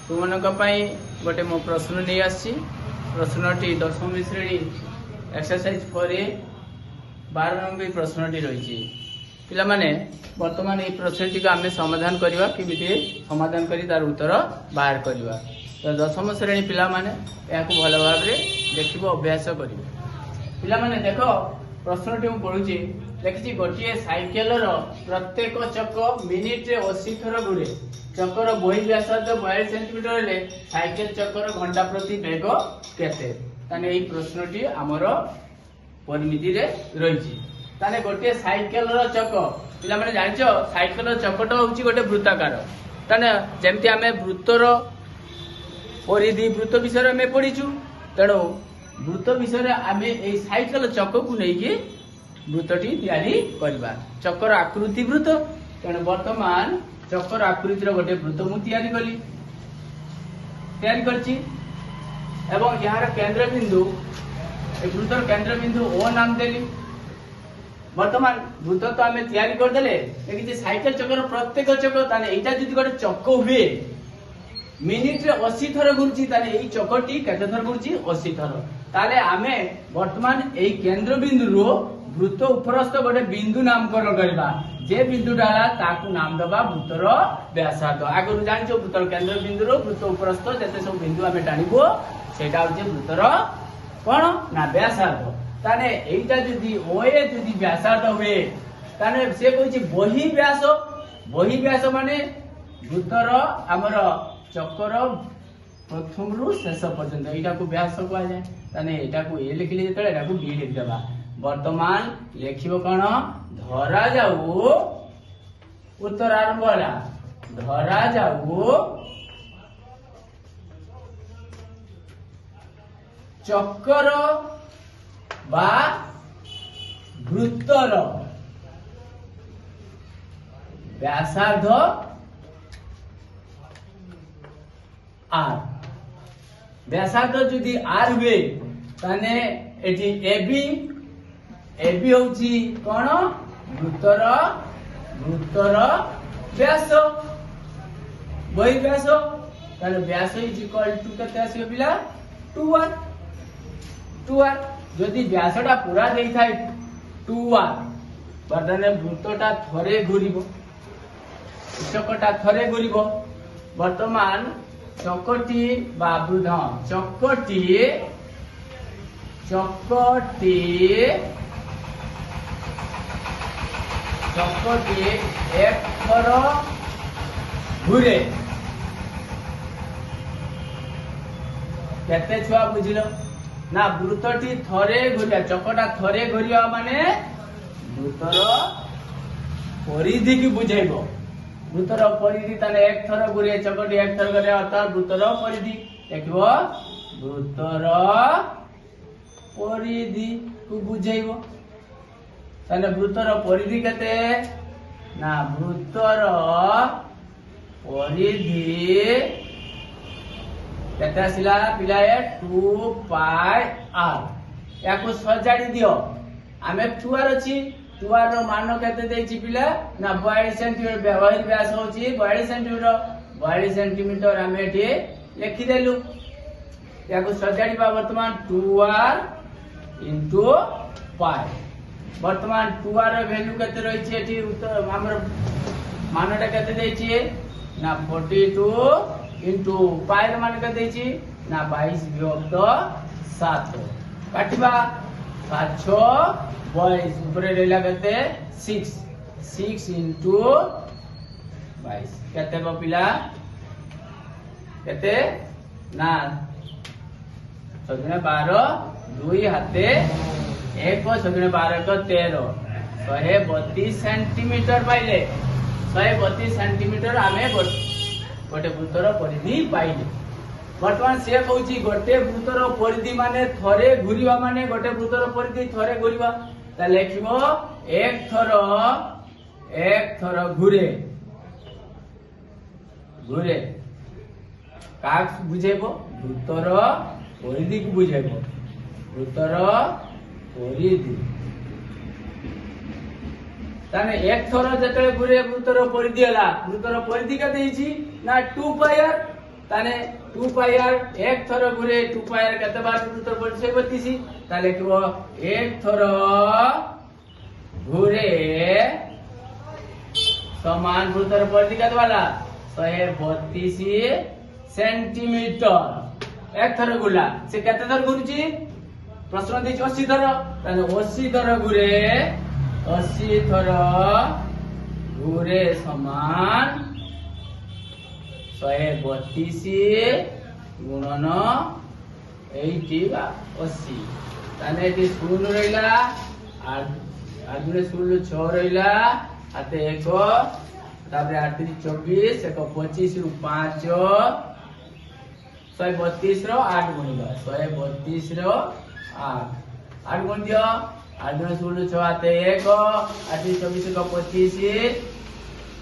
तुम गोटे मो प्रश्न नहीं आसी प्रश्नटी 10वीं श्रेणी एक्सरसाइज 4A 12 नंबर प्रश्नटी रही पिलामाने वर्तमान ये प्रश्नटी को आम समाधान करवा कि समाधान कर तार उत्तर बाहर करवा। तो 10वीं श्रेणी पिला माने याकू भल भाव देख अभ्यास कर पिलामाने देख प्रश्नटी मुझे पढ़ुची देखी गोटे साइकेल प्रत्येक चक मिनिट 80 थर घुरे चकर बही व्यासार्ध 42 सेंटीमीटर हेले साइकेल चकर घंटा प्रति वेग केते ताने एही प्रश्नटी आमर परिमिति रे रही ताने गोटे साइकेल चक पिला माने जानिछ साइकेल चकटा होची गोटे वृत्ताकार ताने जेमति आमे वृत्तर परिधि वृत्त विषय में पढ़ीचु तेणु वृत्त विषय आम ए साइकेल चक को लेकिन वृत्तटी तैयारी करवा चक्कर आकृति वृत्त तेणु वर्तमान चक्कर आकृतिर गोटे वृत्त मु तैयारी कली एवं यार केंद्र बिंदु वृत्तर केंद्र बिंदु ओ नाम देली वर्तमान वृत्त तो आम तैयारी करदे देखिए साइकेल चक्कर प्रत्येक चक्र ताने एटा जदि गोटे चक्र हुए मिनिट रे 80 थर घुरुची ताने एई चक्कटी केते थर घुरुची 80 थर ताले आमे वर्तमान एई केंद्र बिंदु रो वृत्त उपरस्थ गोटे बिंदु नामकरण करबा जे बिंदु डाला ताकू नाम दबा वृत्तर व्यासार्ध आगरु जानिछो वृत्तर केंद्र बिंदु रो वृत्त उपरस्थ जते सब बिंदु आमे टाणीबो सेटा होचे वृत्तर कोन ना व्यासार्ध ताने एइटा जदि ओए जदि व्यासार्ध हुए ताने से कहछि बही व्यास माने वृत्तर हमर चक्कर प्रथम रु शेष पर्यंत एटा को व्यास कह जाए ताने एटा को ए लिखले जेतले एटा को बी लिख देबा वर्तमान लिखिबो कोन धरा जाऊ उत्तर आरंभ होला धरा जाऊ चक्कर बा वृत्तर व्यासार्ध आर व्यासार्ध जदि आर हुए ताने एटी एबी होची कोन वृत्तर व्यास बही व्यास ताने व्यास इज इक्वल टू केते आसी पिला 2r जदि व्यासटा पूरा देई थाए 2r बर्तने वृत्तटा थरे घुरिबो चक्कटा थरे घुरिबो वर्तमान चक्कटी बा वृद्ध चक्कटी एक थर घुरे केते छुआ बुझिलो ना वृत्तटी थरे घुरिया चक्कटा थरे घुरिया माने वृत्तर परिधि की बुझाइबो वृत्तर परिधि ताने एक थर घुरे चक्कटी एक थर घुरे अर्थात वृत्तर परिधि देखिबो वृत्तर परिधि को बुझाइबो ताने वृत्तर परिधि केते ना वृत्तर परिधि केते आसिला पिलाए 2πr याको सजाडी दियो आमे 2r अछि 2r रो मान केते देछि पिला ना 42 सेंटीमीटर व्यवहारिक व्यास होछि 42 सेंटीमीटर आमे एठी लिखि देलु याको सजाडी बा वर्तमान 2r into π वर्तमान 2r रो वैल्यू केते रहि छि एठी उत्तर हमर मानटा केते देछि ना 42 into π रो मान केते देछि ना 22 विभक्त 7 काटिबा 7 6 22 ऊपर रेला केते 6 into 22 केते को पिला केते ना 12 2 हाथे 1 12 को 13 132 सेंटीमीटर पाइले 132 सेंटीमीटर आमे गोटे वृत्तर परिधि पाइले वर्तमान से कहूची गोटे वृत्तर परिधि माने थरे घुरिवा माने गोटे वृत्तर परिधि थरे घुरिवा ता लिखिबो एक थर घुरे काक बुझेबो वृत्तर परिधि को बुझेबो वृत्तर परिधि ताने एक थर जतले घुरे वृत्तर परिधि हला वृत्तर परिधि का देछि ना 2πr ताने 2 पाई आर एक थर घुरे 2 पाई आर केते बार उत्तर पड़ছে 32 ताले लिखबो एक थर घुरे समान उत्तर पड़ছে कत वाला 132 सेंटीमीटर एक थर गुला से केते थर घुरुची प्रश्न दिछ 80 थर ताने 80 थर घुरे 80 थर घुरे समान 132 गुणन 80 बा 80 ताने एटी शून्य रहिला आठ गुणे शून्य 6 रहिला आते 1 तापरे 8 24 1 25 रु 5 132 रो 8 गुणिबा 132 रो 8 गुण दियो 8 गुणे शून्य 6 आते 1 8 24 को 25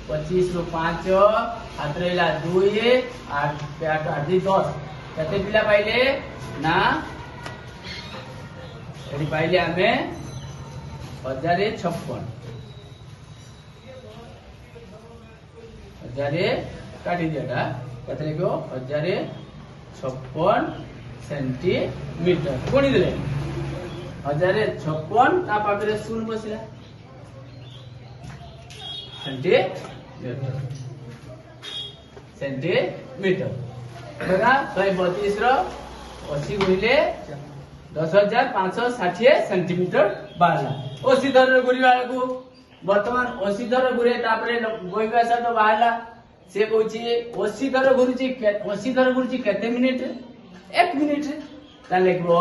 25 रु 5 हाथ रहिला 2 8 8 10 केते पिला पाइले ना एडी पाइले हमें 1056 काटी दियाटा केते लिखो 1056 सेंटीमीटर गुणी देले 1056 ता पाखरे शून्य बसिला सेंटीमीटर बघा 132 रो 80 गुणिले 10560 सेंटीमीटर बाहरला 80 थर गुरिवा को वर्तमान 80 थर गुरे तापरे गोइबासा तो बाहरला से कहूची 80 थर गुरुची 80 थर गुरुची केते मिनिट 1 मिनिट ता लिखबो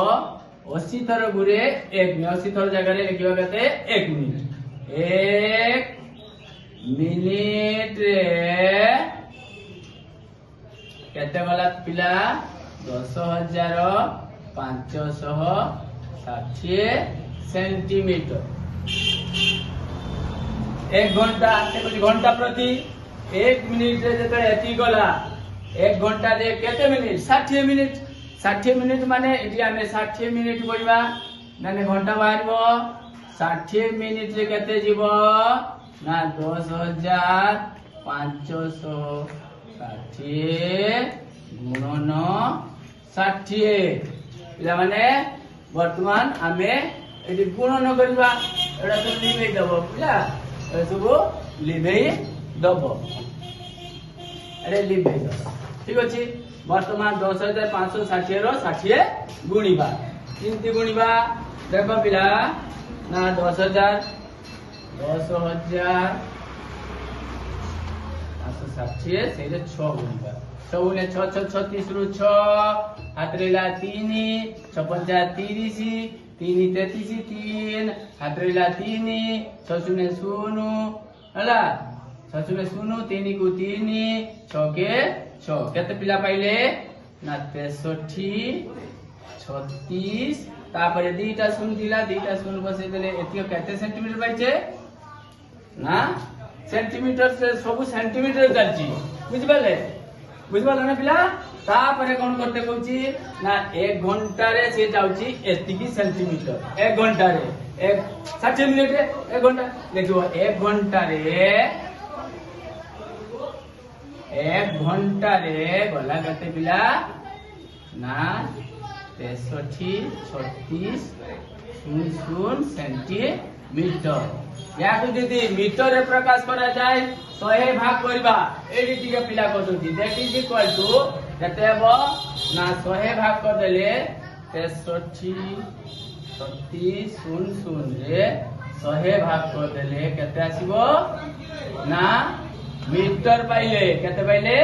80 थर गुरे 1 मिनिट 80 थर जगह रे लिखिबा केते 1 मिनिट 1 मिनिट रे केते वाला पिला 10,560 सेंटीमीटर 1 घंटा घंटा प्रति 1 मिनिट रे जते एती गला 1 घंटा जे केते मिनिट 60 मिनिट 60 मिनिट माने एटी हमें 60 मिनिट बोलबा माने घंटा बाहरबो 60 मिनिट रे केते जीवो ना 10,560 गुणन 60 इला माने वर्तमान आमे एटी गुणन करबा एटा तो लिमेई दबो पिला ए सब लिमेई दबो अरे लिमेई दबो ठीक अछि वर्तमान 10,560 रो 60 गुणिबा किंती गुणिबा देखो पिला ना 10,000 560 से 6 गुणिबा 6 गुणे 6 6 36 रु 6 हाथ रेला 3 6 5 30 3 33 3 हाथ रेला 3 6 शून्य 0 हला 6 शून्य 0 3 को 3 6 के 6 केते पिला पाइले ना 63 36 तापरे दीटा शून्य दिला दीटा शून्य बसे देले एतियो केते सेंटीमीटर पाइचे ना सेंटीमीटर से सब सेंटीमीटर चलची बुझिबाले ना पिला तापरे कोन करते कहूची ना 1 घंटा रे से जाउची एतिकी सेंटीमीटर 1 घंटा रे 60 मिनिट रे 1 घंटा देखो 1 घंटा रे गला करते पिला ना 63 36 00 सेंटीमीटर या को यदि मीटर रे प्रकाश करा जाए 100 भाग करबा एडी टिके पिला कहउची दैट इज इक्वल टू केते हबो ना 100 भाग कर देले 63 36 00 रे 100 भाग कर देले केते आसीबो ना मीटर पाइले केते पाइले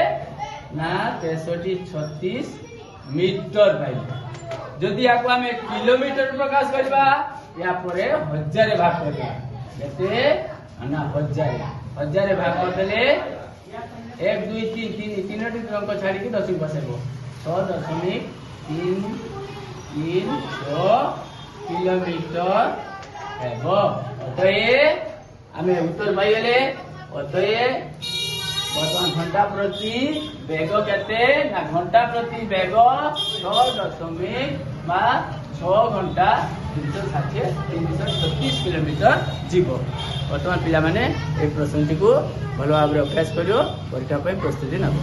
ना 63 36 मीटर पाइले जदि आको हमें किलोमीटर प्रकाश करबा या परे 1000 भाग करबा केते ना 1000 भाग कर देले 1 2 3 3 तीनोटी अंक छाडी के 10 बसेबो 6.336 किलोमीटर हेबो अतए हमें उत्तर पाइले अतए वर्तमान घंटा प्रति वेग केते ना घंटा प्रति वेग 6 घंटा 336 किलोमीटर जीवो वर्तमान पिला माने ए प्रश्नटी को भलो भाबरे अभ्यास करियो परीक्षा पे प्रस्तुति नबो।